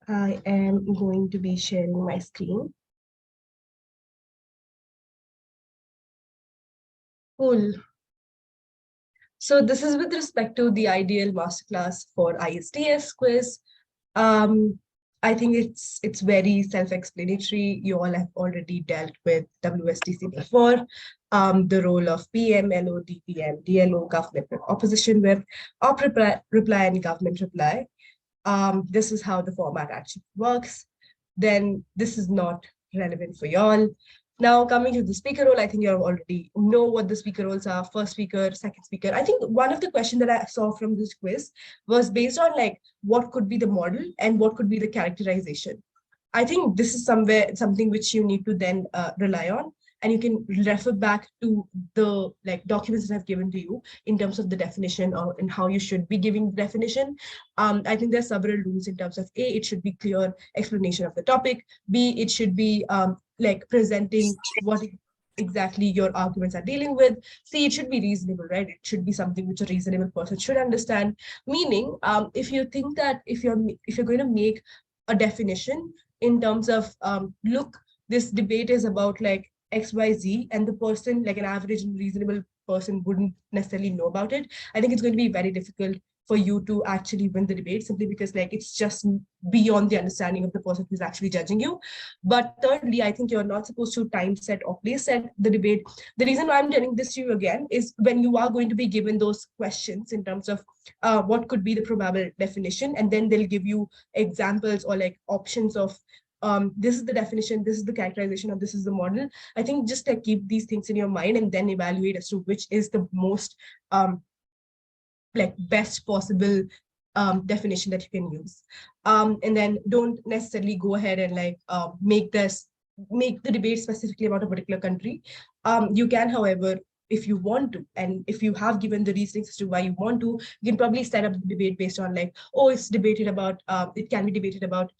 I am going to be sharing my screen. Cool. So this is with respect to the ideal masterclass for ISTS quiz. Um, I think it's very self-explanatory. You all have already dealt with WSTC before. The role of PM, LO, DPM, DLO, government opposition whip, op reply and government reply. This is how the format actually works. Then this is not relevant for y'all. Now coming to the speaker role, I think you already know what the speaker roles are: first speaker, second speaker. I think one of the questions that I saw from this quiz was based on like what could be the model and what could be the characterization. I think this is something which you need to then rely on, and you can refer back to the like documents that I've given to you in terms of the definition or in how you should be giving the definition. I think there's several rules in terms of A, it should be clear explanation of the topic. B, it should be like presenting what exactly your arguments are dealing with. C, it should be reasonable, right? It should be something which a reasonable person should understand. Meaning, if you think that if you're going to make a definition in terms of look, this debate is about like XYZ, and the person, like an average and reasonable person, wouldn't necessarily know about it. I think it's going to be very difficult for you to actually win the debate, simply because like it's just beyond the understanding of the person who's actually judging you. But thirdly, I think you're not supposed to time set or place set the debate. The reason why I'm telling this to you again is when you are going to be given those questions in terms of what could be the probable definition, and then they'll give you examples or like options of this is the definition, this is the characterization, or this is the model. I think just like keep these things in your mind and then evaluate as to which is the most like best possible definition that you can use. And then don't necessarily go ahead and like make the debate specifically about a particular country. You can, however, if you want to, and if you have given the reasons as to why you want to, you can probably set up the debate based on like, oh, it's debated about, it can be debated about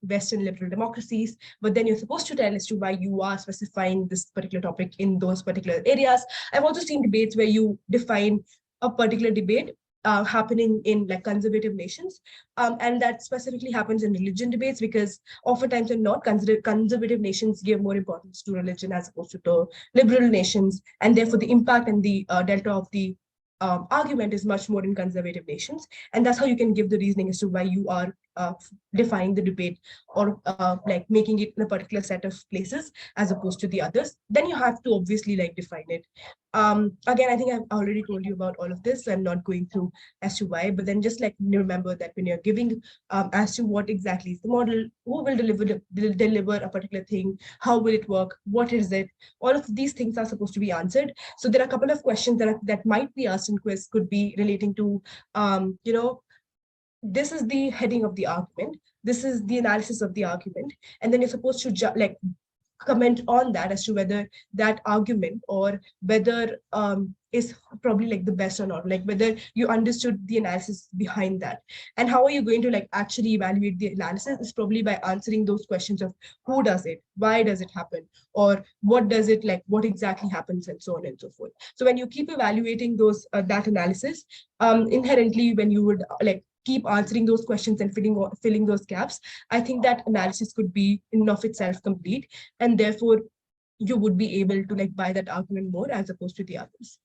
Western liberal democracies, but then you're supposed to tell as to why you are specifying this particular topic in those particular areas. I've also seen debates where you define a particular debate happening in like conservative nations. And that specifically happens in religion debates, because oftentimes and not conservative nations give more importance to religion as opposed to the liberal nations. And therefore the impact and the delta of the argument is much more in conservative nations. And that's how you can give the reasoning as to why you are defining the debate or like making it in a particular set of places as opposed to the others. Then you have to obviously like define it. Again, I think I've already told you about all of this, so I'm not going through as to why, but then just like remember that when you're giving as to what exactly is the model, who will deliver a particular thing, how will it work, what is it, all of these things are supposed to be answered. So there are a couple of questions that might be asked in quiz, could be relating to this is the heading of the argument, this is the analysis of the argument, and then you're supposed to like comment on that as to whether that argument or whether is probably like the best or not, like whether you understood the analysis behind that. And how are you going to like actually evaluate the analysis is probably by answering those questions of who does it, why does it happen, or what does it like, what exactly happens, and so on and so forth. So when you keep evaluating those that analysis, inherently when you would like keep answering those questions and filling those gaps, I think that analysis could be in and of itself complete, and therefore you would be able to like buy that argument more as opposed to the others.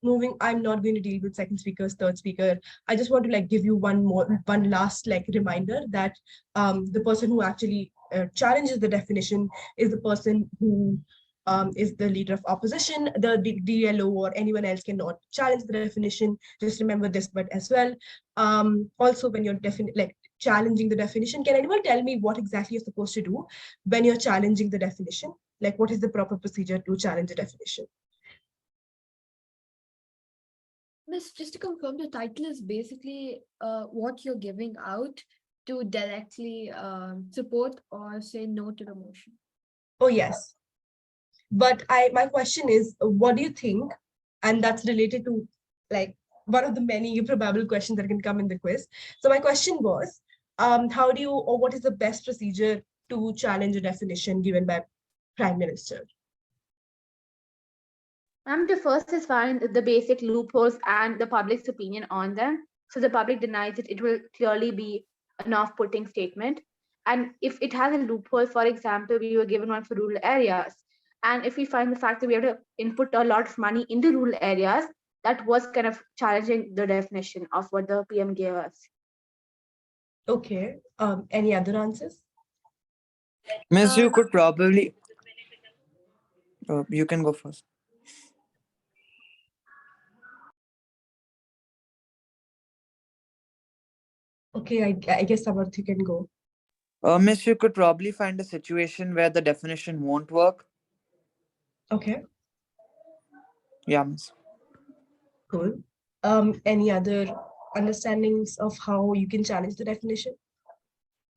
Moving, I'm not going to deal with second speakers, third speaker. I just want to like give you one last like reminder that the person who actually challenges the definition is the person who is the leader of opposition. The DLO or anyone else cannot challenge the definition. Just remember this but as well. Also, when you're like challenging the definition, can anyone tell me what exactly you're supposed to do when you're challenging the definition? Like, what is the proper procedure to challenge the definition? Miss, just to confirm, the title is basically what you're giving out to directly support or say no to the motion. Oh, yes. But my question is, what do you think? And that's related to like one of the many probable questions that can come in the quiz. So my question was, how do you, or what is the best procedure to challenge a definition given by Prime Minister? To first is find the basic loopholes and the public's opinion on them. So the public denies it, it will clearly be an off-putting statement. And if it has a loophole, for example, we were given one for rural areas, and if we find the fact that we have to input a lot of money in the rural areas, that was kind of challenging the definition of what the PM gave us. Okay. Any other answers? Miss, you could probably. You can go first. Okay, I guess Samarth, you can go. Miss, you could probably find a situation where the definition won't work. Okay, Yeah, Miss. cool. Any other understandings of how you can challenge the definition?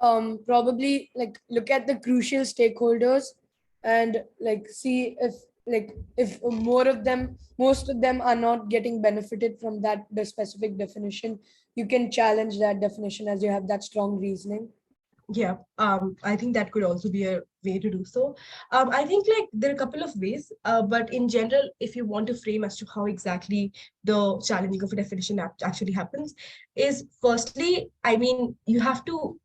Probably like look at the crucial stakeholders and like see if most of them are not getting benefited from the specific definition. You can challenge that definition as you have that strong reasoning. Yeah, I think that could also be a way to do so. I think like there are a couple of ways, but in general, if you want to frame as to how exactly the challenging of a definition actually happens, is firstly, I mean, you have to,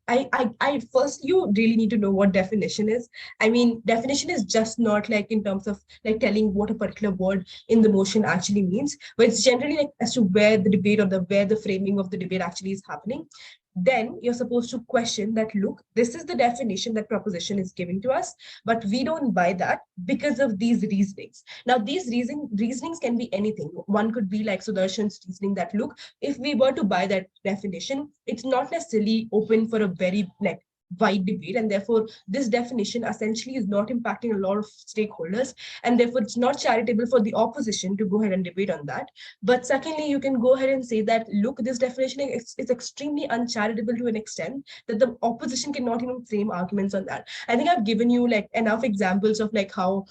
first you really need to know what definition is. I mean, definition is just not like in terms of like telling what a particular word in the motion actually means, but it's generally like as to where the debate or where the framing of the debate actually is happening. Then you're supposed to question that, look, this is the definition that proposition is giving to us, but we don't buy that because of these reasonings. Now, these reasonings can be anything. One could be like Sudarshan's reasoning that, look, if we were to buy that definition, it's not necessarily open for a very like wide debate, and therefore this definition essentially is not impacting a lot of stakeholders, and therefore it's not charitable for the opposition to go ahead and debate on that. But secondly, you can go ahead and say that, look, this definition is extremely uncharitable to an extent that the opposition cannot even frame arguments on that. I think I've given you like enough examples of like how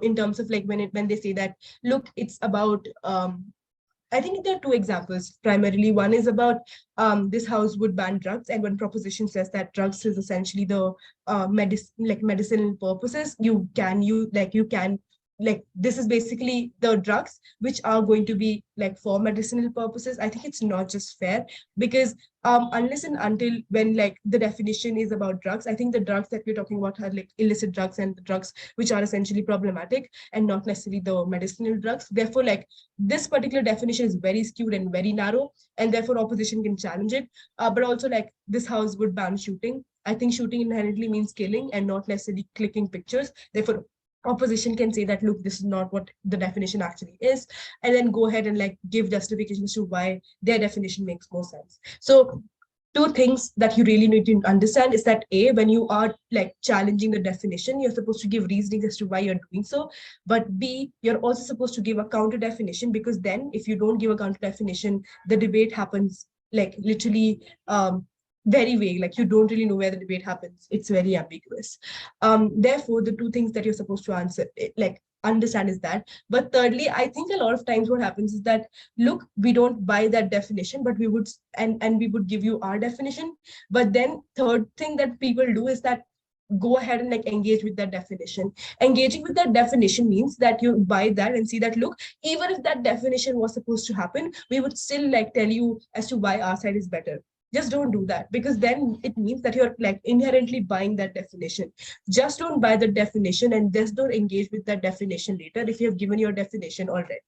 in terms of like when they say that, look, it's about I think there are two examples primarily. One is about this house would ban drugs, and when proposition says that drugs is essentially the medicinal purposes, you can this is basically the drugs which are going to be like for medicinal purposes. I think it's not just fair because unless and until when like the definition is about drugs, I think the drugs that we're talking about are like illicit drugs and the drugs which are essentially problematic and not necessarily the medicinal drugs. Therefore, like this particular definition is very skewed and very narrow, and therefore opposition can challenge it. But also like this house would ban shooting. I think shooting inherently means killing and not necessarily clicking pictures. Therefore, opposition can say that, look, this is not what the definition actually is, and then go ahead and like give justifications to why their definition makes more sense. So two things that you really need to understand is that A, when you are like challenging the definition, you're supposed to give reasoning as to why you're doing so. But B, you're also supposed to give a counter definition, because then if you don't give a counter definition, the debate happens like literally very vague, like you don't really know where the debate happens. It's very ambiguous. Therefore, the two things that you're supposed to answer, like understand is that. But thirdly, I think a lot of times what happens is that, look, we don't buy that definition, but we would, and we would give you our definition. But then third thing that people do is that go ahead and like engage with that definition. Engaging with that definition means that you buy that and see that, look, even if that definition was supposed to happen, we would still like tell you as to why our side is better. Just don't do that, because then it means that you're like inherently buying that definition. Just don't buy the definition and just don't engage with that definition later if you have given your definition already.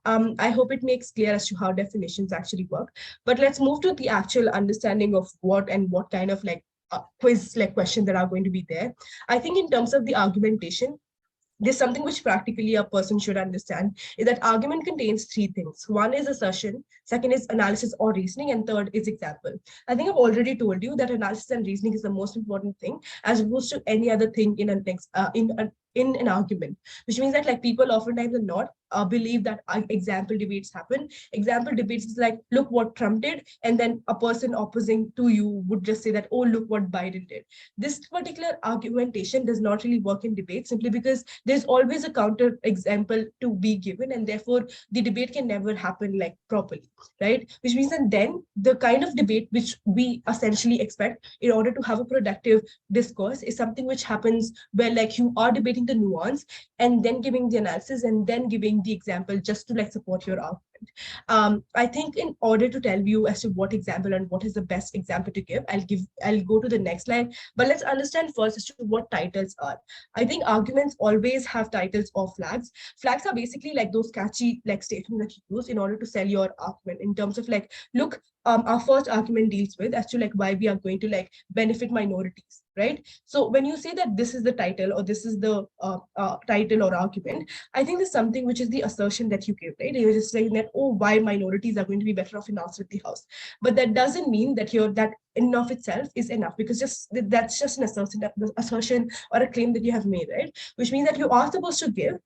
I hope it makes clear as to how definitions actually work. But let's move to the actual understanding of what kind of like quiz like questions that are going to be there. I think in terms of the argumentation, there's something which practically a person should understand, is that argument contains three things. One is assertion, second is analysis or reasoning, and third is example. I think I've already told you that analysis and reasoning is the most important thing as opposed to any other thing in an argument, which means that like people oftentimes are not believe that example debates happen. Example debates is like, look what Trump did, and then a person opposing to you would just say that, oh, look what Biden did. This particular argumentation does not really work in debate, simply because there's always a counter example to be given, and therefore the debate can never happen like properly, right? Which means that then the kind of debate which we essentially expect in order to have a productive discourse is something which happens where like you are debating making the nuance and then giving the analysis and then giving the example just to like support your argument. I think in order to tell you as to what example and what is the best example to give, I'll go to the next slide. But let's understand first as to what titles are. I think arguments always have titles or flags. Flags are basically like those catchy like statements that you use in order to sell your argument in terms of like, look, our first argument deals with as to like why we are going to like benefit minorities, right? So when you say that this is the title or this is the title or argument, I think there's something which is the assertion that you give, right? You're just saying that, oh, why minorities are going to be better off in the house. But that doesn't mean that that in of itself is enough, because that's just an assertion or a claim that you have made, right? Which means that you are supposed to give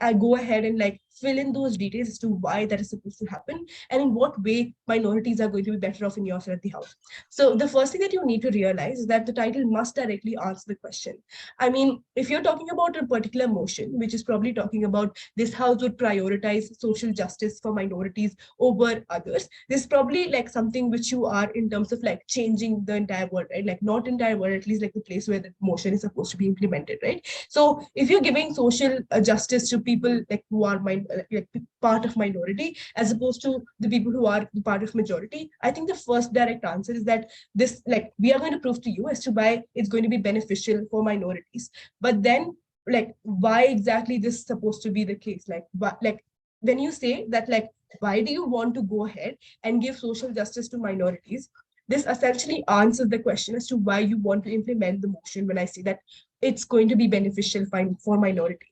I go ahead and like fill in those details as to why that is supposed to happen and in what way minorities are going to be better off in your side of the house. So the first thing that you need to realize is that the title must directly answer the question. I mean, if you're talking about a particular motion, which is probably talking about this house would prioritize social justice for minorities over others, this is probably like something which you are in terms of like changing the entire world, right? Like not entire world, at least like the place where the motion is supposed to be implemented, right? So if you're giving social justice to people like who are like part of minority as opposed to the people who are the part of majority, I think the first direct answer is that this like we are going to prove to you as to why it's going to be beneficial for minorities. But then like why exactly this is supposed to be the case, like when you say that like why do you want to go ahead and give social justice to minorities, this essentially answers the question as to why you want to implement the motion. When I say that it's going to be beneficial for minority,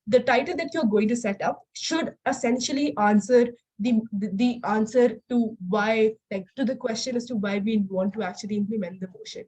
the title that you're going to set up should essentially answer the answer to why, like to the question as to why we want to actually implement the motion.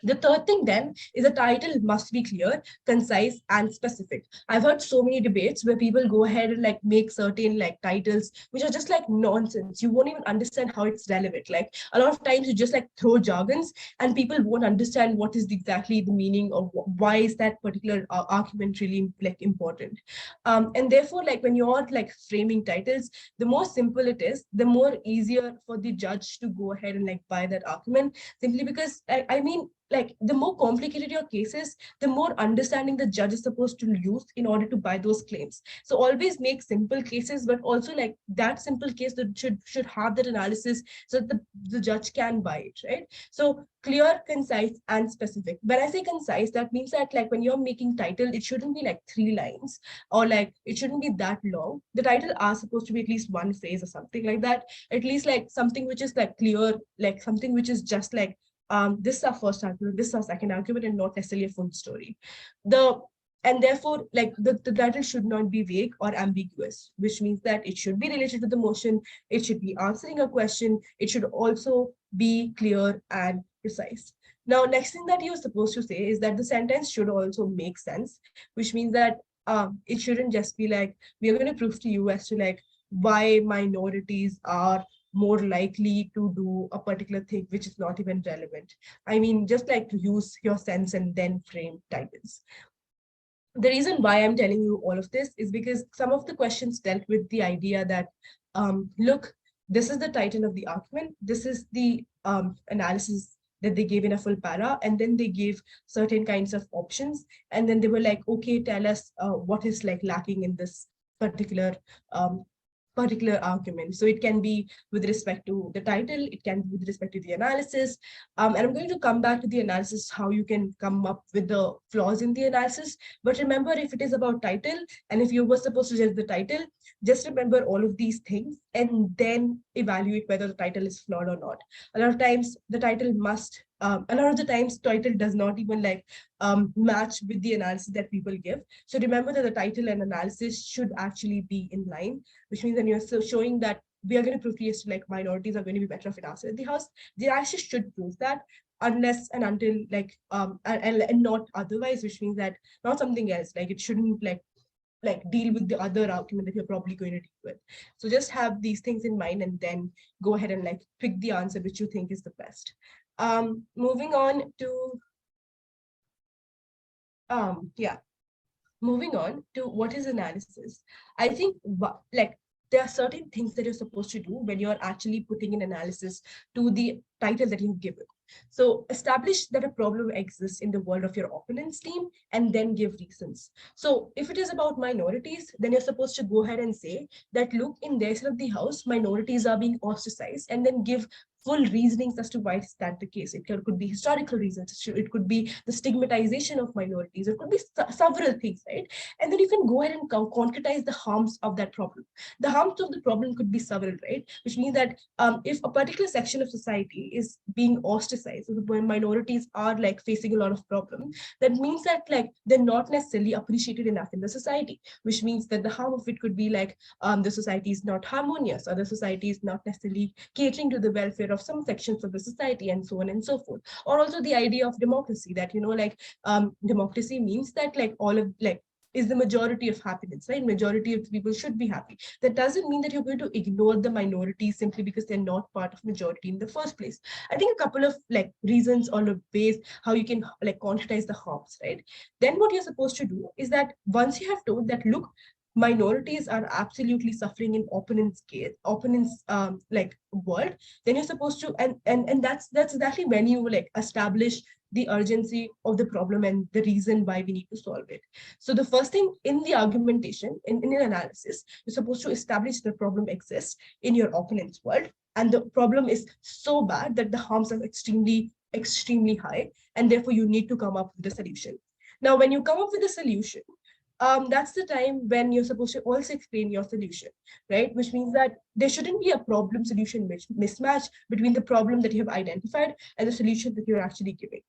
The third thing then is the title must be clear, concise, and specific. I've heard so many debates where people go ahead and like make certain like titles which are just like nonsense. You won't even understand how it's relevant. Like a lot of times you just like throw jargons and people won't understand what is exactly the meaning of why is that particular argument really like important. And therefore, like when you're like framing titles, the more simple it is, the more easier for the judge to go ahead and like buy that argument, simply because I mean, like the more complicated your case is, the more understanding the judge is supposed to use in order to buy those claims. So always make simple cases, but also like that simple case that should have that analysis so that the judge can buy it, right? So clear, concise, and specific. When I say concise, that means that like when you're making title, it shouldn't be like 3 lines or like it shouldn't be that long. The title are supposed to be at least one phrase or something like that. At least like something which is like clear, like something which is just like this is our first argument, this is our second argument, and not necessarily a full story. And therefore, like the title should not be vague or ambiguous, which means that it should be related to the motion, it should be answering a question, it should also be clear and precise. Now, next thing that you're supposed to say is that the sentence should also make sense, which means that it shouldn't just be like, we are going to prove to you as to like why minorities are more likely to do a particular thing which is not even relevant. I mean, just like to use your sense and then frame titles. The reason why I'm telling you all of this is because some of the questions dealt with the idea that, look, this is the title of the argument, this is the analysis that they gave in a full para, and then they gave certain kinds of options, and then they were like, okay, tell us what is like lacking in this particular argument. So it can be with respect to the title, it can be with respect to the analysis. And I'm going to come back to the analysis, how you can come up with the flaws in the analysis. But remember, if it is about title, and if you were supposed to judge the title, just remember all of these things and then evaluate whether the title is flawed or not. A lot of times the title must, a lot of the times title does not even like match with the analysis that people give. So remember that the title and analysis should actually be in line, which means that you're still showing that we are going to prove to you like minorities are going to be better off in outside the house. They actually should prove that, unless and until like and not otherwise, which means that not something else, like it shouldn't like deal with the other argument that you're probably going to deal with. So just have these things in mind and then go ahead and like pick the answer which you think is the best. Moving on to moving on to what is analysis. I think like there are certain things that you're supposed to do when you're actually putting an analysis to the title that you've given. So establish that a problem exists in the world of your opponent's team and then give reasons. So if it is about minorities, then you're supposed to go ahead and say that, look, in their side of the house, minorities are being ostracized, and then give full reasonings as to why is that the case. It could be historical reasons, it could be the stigmatization of minorities, it could be several things, right? And then you can go ahead and concretize the harms of that problem. The harms of the problem could be several, right? Which means that if a particular section of society is being ostracized, when minorities are like facing a lot of problems, that means that like they're not necessarily appreciated enough in the society, which means that the harm of it could be like the society is not harmonious, or the society is not necessarily catering to the welfare of some sections of the society, and so on and so forth. Or also the idea of democracy, that like democracy means that like all of like is the majority of happiness, right? Majority of people should be happy. That doesn't mean that you're going to ignore the minorities simply because they're not part of majority in the first place. I think a couple of like reasons or ways how you can like quantize the harms, right? Then what you're supposed to do is that once you have told that, look, minorities are absolutely suffering in opponents like world, then you're supposed to, and that's exactly when you like establish the urgency of the problem and the reason why we need to solve it. So the first thing in the argumentation, in an analysis, you're supposed to establish the problem exists in your opponent's world, and the problem is so bad that the harms are extremely high, and therefore you need to come up with a solution. Now, when you come up with a solution, that's the time when you're supposed to also explain your solution, right? Which means that there shouldn't be a problem solution mismatch between the problem that you have identified and the solution that you're actually giving.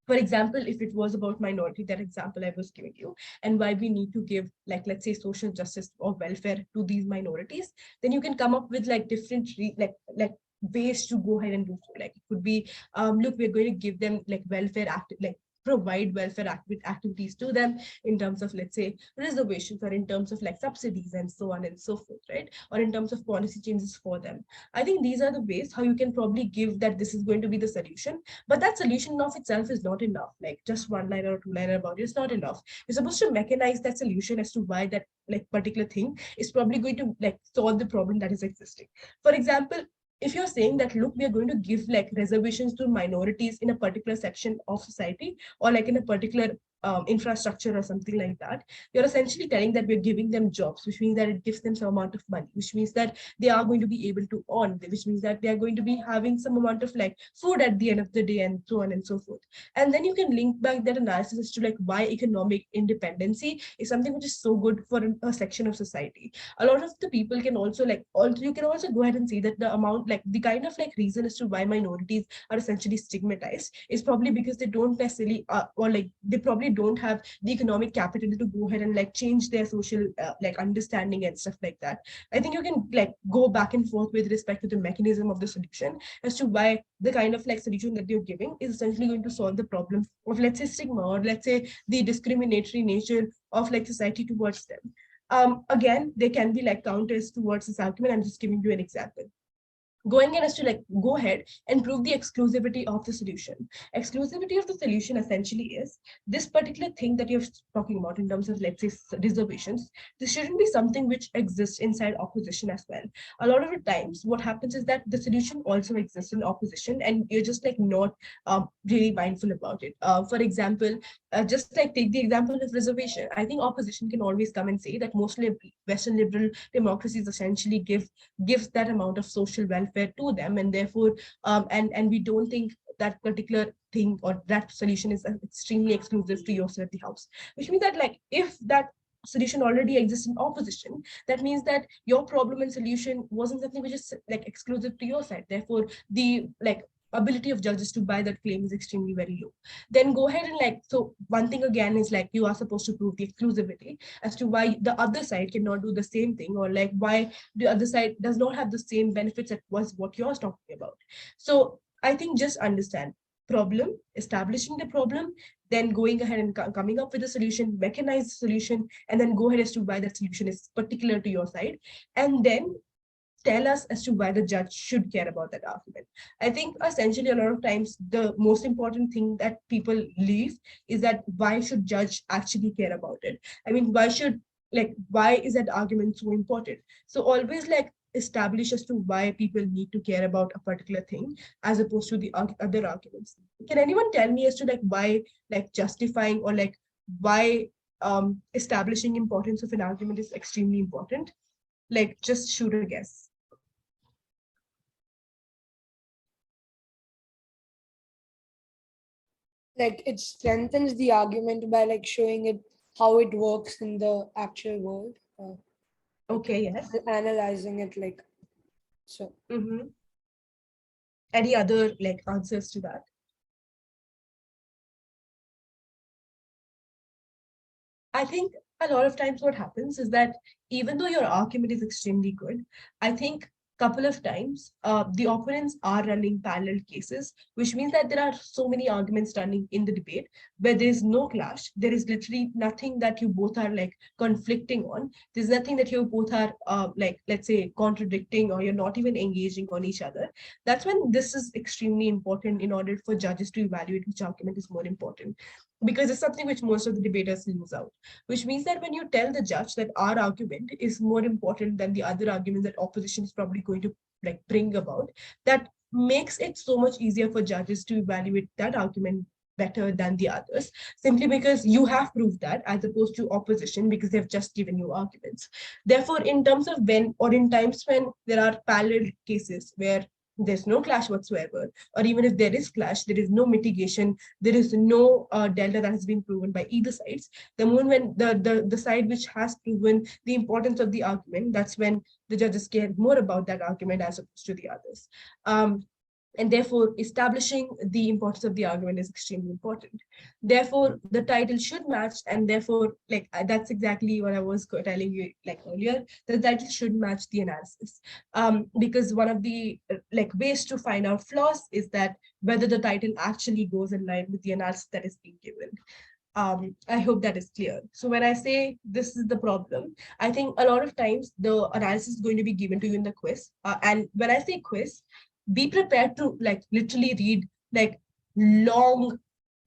For example, if it was about minority, that example I was giving you, and why we need to give, like, let's say, social justice or welfare to these minorities, then you can come up with like different like ways to go ahead and do so. Like it could be, look, we're going to give them like welfare like provide welfare activities to them in terms of, let's say, reservations, or in terms of like subsidies and so on and so forth, right? Or in terms of policy changes for them. I think these are the ways how you can probably give that this is going to be the solution. But that solution of itself is not enough. Like just one liner or two liner about it is not enough. You're supposed to mechanize that solution as to why that like particular thing is probably going to like solve the problem that is existing. For example, if you're saying that, look, we are going to give like reservations to minorities in a particular section of society, or like in a particular infrastructure or something like that, you're essentially telling that we're giving them jobs, which means that it gives them some amount of money, which means that they are going to be able to earn, which means that they are going to be having some amount of like food at the end of the day, and so on and so forth. And then you can link back that analysis as to like why economic independency is something which is so good for a section of society. A lot of the people can also like, also you can also go ahead and see that the amount, like the kind of like reason as to why minorities are essentially stigmatized is probably because they don't necessarily or like they probably don't have the economic capital to go ahead and like change their social like understanding and stuff like that. I think you can like go back and forth with respect to the mechanism of the solution as to why the kind of like solution that you're giving is essentially going to solve the problem of, let's say, stigma, or let's say the discriminatory nature of like society towards them. Again, there can be like counters towards this argument. I'm just giving you an example. Going in is to like go ahead and prove the exclusivity of the solution. Exclusivity of the solution essentially is this particular thing that you're talking about in terms of, let's say, reservations. This shouldn't be something which exists inside opposition as well. A lot of the times what happens is that the solution also exists in opposition, and you're just like not really mindful about it. For example, just like take the example of reservation. I think opposition can always come and say that mostly Western liberal democracies essentially gives that amount of social welfare to them, and therefore and we don't think that particular thing or that solution is extremely exclusive to your side of the house. Which means that like if that solution already exists in opposition, that means that your problem and solution wasn't something which is like exclusive to your side, therefore the like ability of judges to buy that claim is extremely very low. Then go ahead and like, so one thing again is like you are supposed to prove the exclusivity as to why the other side cannot do the same thing, or like why the other side does not have the same benefits that was what you're talking about. So I think just understand problem, establishing the problem, then going ahead and coming up with a solution, mechanize the solution, and then go ahead as to why that solution is particular to your side, and then tell us as to why the judge should care about that argument. I think essentially a lot of times the most important thing that people leave is that why should judge actually care about it? I mean, why is that argument so important? So always like establish as to why people need to care about a particular thing as opposed to the other arguments. Can anyone tell me as to like why like justifying or like why establishing importance of an argument is extremely important? Like just shoot a guess. Like it strengthens the argument by like showing it how it works in the actual world. Okay, yes. Analyzing it like so. Any other like answers to that? I think a lot of times what happens is that even though your argument is extremely good, I think couple of times the opponents are running parallel cases, which means that there are so many arguments running in the debate where there is no clash. There is literally nothing that you both are like conflicting on. There's nothing that you both are like, let's say, contradicting, or you're not even engaging on each other. That's when this is extremely important in order for judges to evaluate which argument is more important, because it's something which most of the debaters lose out, which means that when you tell the judge that our argument is more important than the other argument that opposition is probably going to like bring about, that makes it so much easier for judges to evaluate that argument better than the others, simply because you have proved that, as opposed to opposition because they've just given you arguments. Therefore, in terms of when, or in times when there are parallel cases where there's no clash whatsoever, or even if there is clash, there is no mitigation, there is no delta that has been proven by either sides. The moment when the side which has proven the importance of the argument, that's when the judges care more about that argument as opposed to the others. And therefore, establishing the importance of the argument is extremely important. Therefore, the title should match, and therefore, like that's exactly what I was telling you like earlier. The title should match the analysis, because one of the like ways to find out flaws is that whether the title actually goes in line with the analysis that is being given. I hope that is clear. So when I say this is the problem, I think a lot of times the analysis is going to be given to you in the quiz. And when I say quiz, be prepared to like literally read like long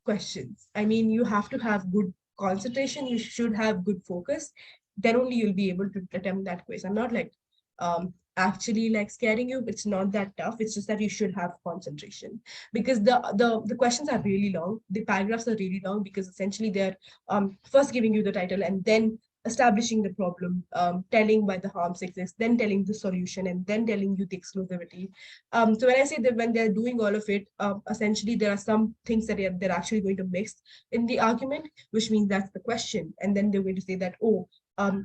questions. I mean, you have to have good concentration. You should have good focus. Then only you'll be able to attempt that quiz. I'm not like actually like scaring you. It's not that tough. It's just that you should have concentration, because the questions are really long. The paragraphs are really long because essentially they're first giving you the title and then establishing the problem, telling why the harms exist, then telling the solution, and then telling you the exclusivity. So when I say that when they're doing all of it, essentially there are some things that they're actually going to mix in the argument, which means that's the question. And then they're going to say that, oh,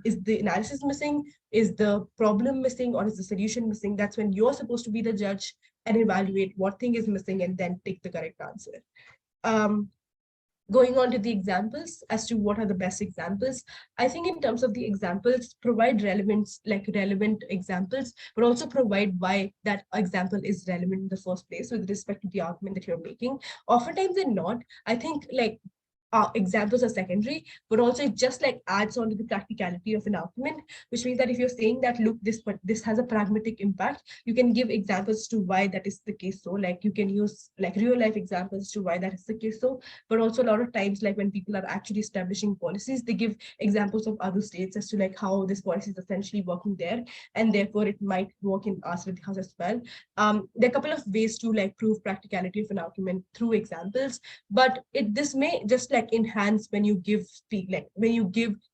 is the analysis missing? Is the problem missing? Or is the solution missing? That's when you're supposed to be the judge and evaluate what thing is missing and then take the correct answer. Going on to the examples as to what are the best examples, I think in terms of the examples, provide relevance, like relevant examples, but also provide why that example is relevant in the first place with respect to the argument that you're making. Oftentimes they're not. I think like examples are secondary, but also it just like adds on to the practicality of an argument, which means that if you're saying that, look, this has a pragmatic impact, you can give examples to why that is the case. So like you can use like real life examples to why that is the case. So, but also a lot of times, like when people are actually establishing policies, they give examples of other states as to like how this policy is essentially working there, and therefore it might work in us with the house as well. There are a couple of ways to like prove practicality of an argument through examples, but this may just like enhance when you give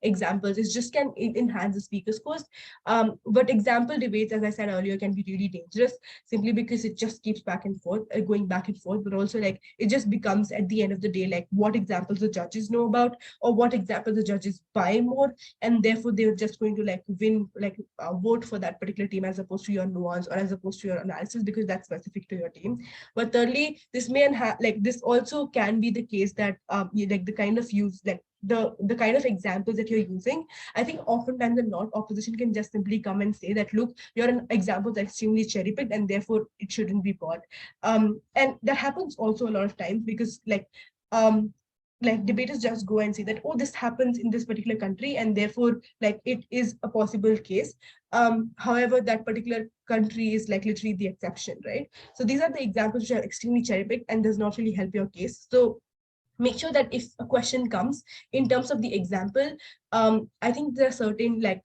examples. It just can enhance the speaker scores. But example debates, as I said earlier, can be really dangerous simply because it just keeps back and forth, going back and forth, but also like it just becomes at the end of the day like what examples the judges know about or what examples the judges buy more, and therefore they're just going to like win, like vote for that particular team as opposed to your nuance or as opposed to your analysis, because that's specific to your team. But thirdly, this may like this also can be the case that like the kind of use like the kind of examples that you're using, I think oftentimes and not, opposition can just simply come and say that, look, you're an example that's extremely cherry picked and therefore it shouldn't be bought. And that happens also a lot of times because like debaters just go and say that, oh, this happens in this particular country and therefore like it is a possible case. However, that particular country is like literally the exception, right? So these are the examples which are extremely cherry picked and does not really help your case. So make sure that if a question comes in terms of the example, I think there are certain like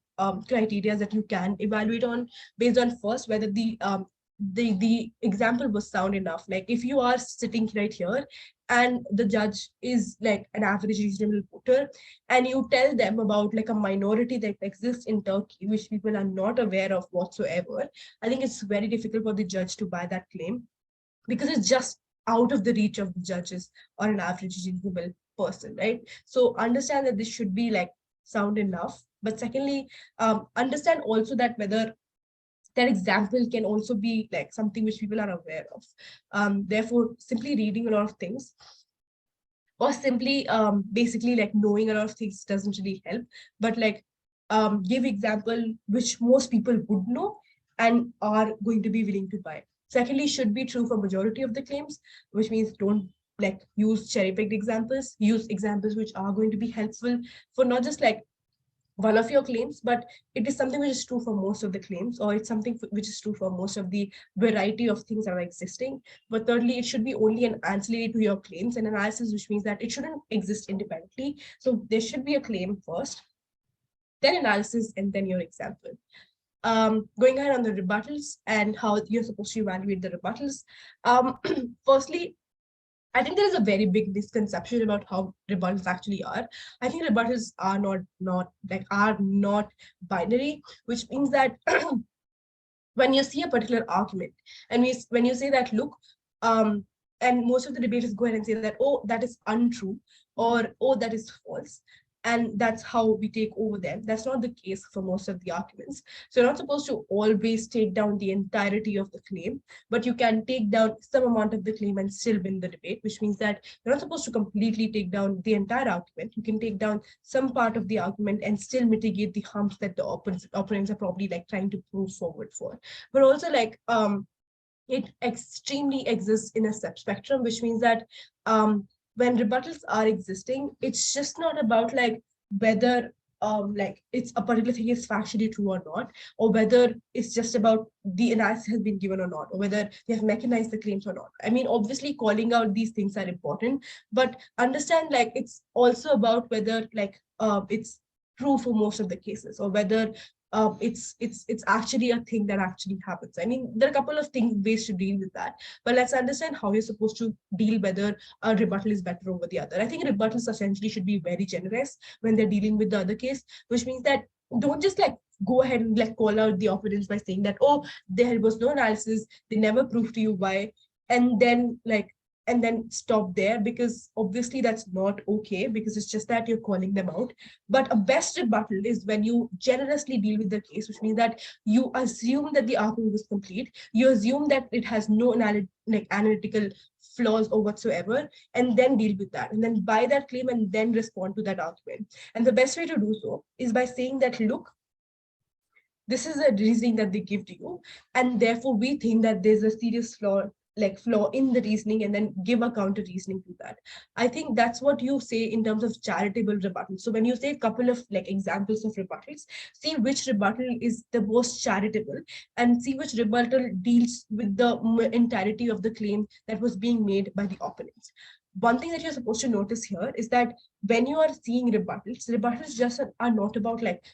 criteria that you can evaluate on, based on first whether the example was sound enough. Like if you are sitting right here and the judge is like an average reasonable voter, and you tell them about like a minority that exists in Turkey, which people are not aware of whatsoever, I think it's very difficult for the judge to buy that claim, because it's just out of the reach of the judges or an average reasonable person, right? So understand that this should be like sound enough. But secondly, understand also that whether that example can also be like something which people are aware of. Therefore, simply reading a lot of things, or simply basically like knowing a lot of things doesn't really help, but like give example which most people would know and are going to be willing to buy. Secondly, should be true for majority of the claims, which means don't like use cherry picked examples, use examples which are going to be helpful for not just like one of your claims, but it is something which is true for most of the claims, or it's something which is true for most of the variety of things that are existing. But thirdly, it should be only an ancillary to your claims and analysis, which means that it shouldn't exist independently. So there should be a claim first, then analysis, and then your example. Going ahead on the rebuttals and how you're supposed to evaluate the rebuttals. Firstly, I think there is a very big misconception about how rebuttals actually are. I think rebuttals are not binary, which means that when you see a particular argument and when you say that, look, and most of the debaters go ahead and say that, oh, that is untrue, or oh, that is false, and that's how we take over them. That's not the case for most of the arguments. So you're not supposed to always take down the entirety of the claim, but you can take down some amount of the claim and still win the debate, which means that you're not supposed to completely take down the entire argument. You can take down some part of the argument and still mitigate the harms that the opponents are probably like trying to move forward for. But also like it extremely exists in a subspectrum, which means that when rebuttals are existing, it's just not about like whether like it's a particular thing is factually true or not, or whether it's just about the analysis has been given or not, or whether they have mechanized the claims or not. I mean, obviously calling out these things are important, but understand like it's also about whether like it's true for most of the cases, or whether it's actually a thing that actually happens. I mean, there are a couple of ways to deal with that, but let's understand how you're supposed to deal whether a rebuttal is better over the other. I think rebuttals essentially should be very generous when they're dealing with the other case, which means that don't just like go ahead and like call out the opponents by saying that, oh, there was no analysis, they never proved to you why, and then stop there, because obviously that's not okay, because it's just that you're calling them out. But a best rebuttal is when you generously deal with the case, which means that you assume that the argument was complete, you assume that it has no analytical flaws or whatsoever, and then deal with that, and then buy that claim, and then respond to that argument. And the best way to do so is by saying that, look, this is a reasoning that they give to you, and therefore we think that there's a serious flaw in the reasoning, and then give a counter reasoning to that. I think that's what you say in terms of charitable rebuttal. So when you say a couple of like examples of rebuttals, see which rebuttal is the most charitable, and see which rebuttal deals with the entirety of the claim that was being made by the opponents. One thing that you're supposed to notice here is that when you are seeing rebuttals just are not about like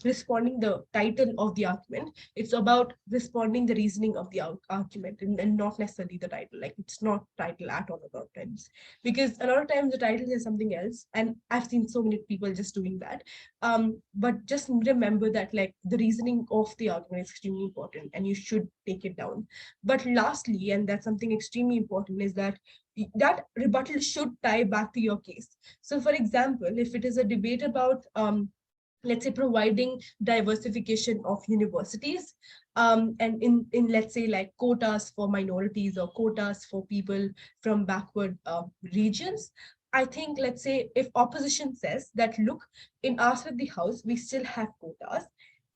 responding the title of the argument. It's about responding the reasoning of the argument, and not necessarily the title. Like it's not title at all about times, because a lot of times the title is something else, and I've seen so many people just doing that. But just remember that like the reasoning of the argument is extremely important, and you should take it down. But lastly, and that's something extremely important, is that rebuttal should tie back to your case. So for example, if it is a debate about let's say providing diversification of universities, and in let's say like quotas for minorities, or quotas for people from backward regions, I think, let's say if opposition says that, look, in us at the House we still have quotas,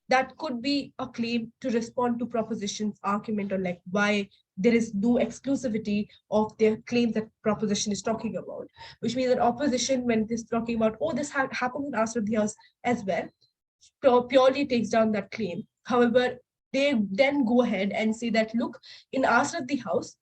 that could be a claim to respond to proposition's argument, or like why there is no exclusivity of their claims that proposition is talking about, which means that opposition, when it is talking about, oh, this happened in us at the House as well, purely takes down that claim. However, they then go ahead and say that, look, in us at the House,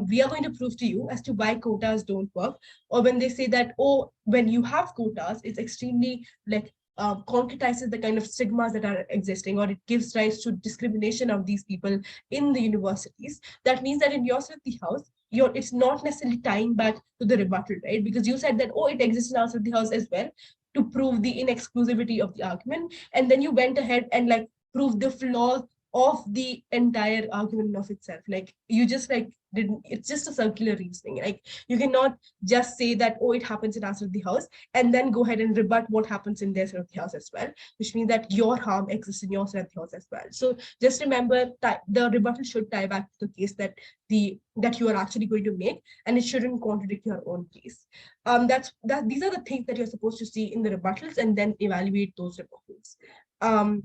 we are going to prove to you as to why quotas don't work. Or when they say that, oh, when you have quotas, it's extremely like concretizes the kind of stigmas that are existing, or it gives rise to discrimination of these people in the universities. That means that in your side of the house, it's not necessarily tying back to the rebuttal, right? Because you said that, oh, it exists in our side of the house as well, to prove the inexclusivity of the argument. And then you went ahead and like proved the flaws of the entire argument of itself. Like you just like didn't, it's just a circular reasoning. Like you cannot just say that, oh, it happens in our side of the house, and then go ahead and rebut what happens in their side of the house as well, which means that your harm exists in your side of the house as well. So just remember that the rebuttal should tie back to the case that you are actually going to make, and it shouldn't contradict your own case. These are the things that you're supposed to see in the rebuttals, and then evaluate those rebuttals.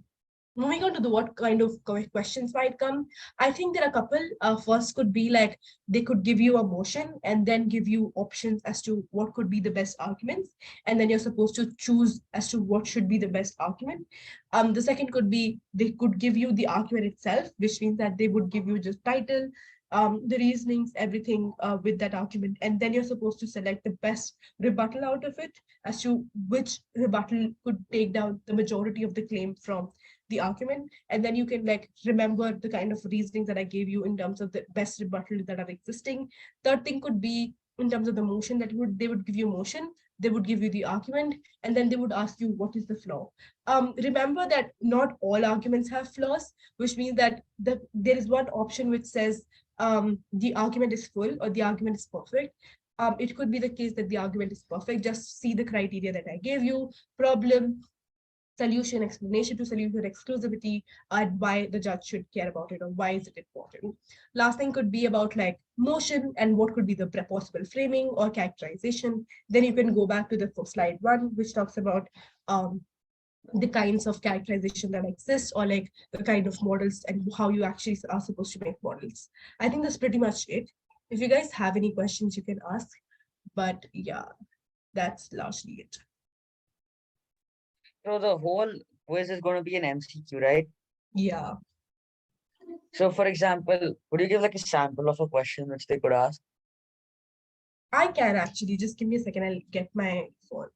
Moving on to the what kind of questions might come, I think there are a couple. First could be like they could give you a motion and then give you options as to what could be the best arguments, and then you're supposed to choose as to what should be the best argument. The second could be they could give you the argument itself, which means that they would give you just title, the reasonings, everything with that argument, and then you're supposed to select the best rebuttal out of it as to which rebuttal could take down the majority of the claim from the argument. And then you can like remember the kind of reasoning that I gave you in terms of the best rebuttal that are existing. Third thing could be in terms of the motion, that they would give you motion, they would give you the argument, and then they would ask you what is the flaw. Remember that not all arguments have flaws, which means that there is one option which says the argument is full or the argument is perfect. It could be the case that the argument is perfect. Just see the criteria that I gave you: problem, solution, explanation to solution, exclusivity, and why the judge should care about it, or why is it important. Last thing could be about like motion and what could be the possible framing or characterization. Then you can go back to the slide 1, which talks about the kinds of characterization that exist, or like the kind of models and how you actually are supposed to make models. I think that's pretty much it. If you guys have any questions, you can ask, but yeah, that's largely it. So the whole quiz is going to be an MCQ, right? Yeah. So for example, would you give like a sample of a question which they could ask? I can actually, just give me a second, I'll get my phone.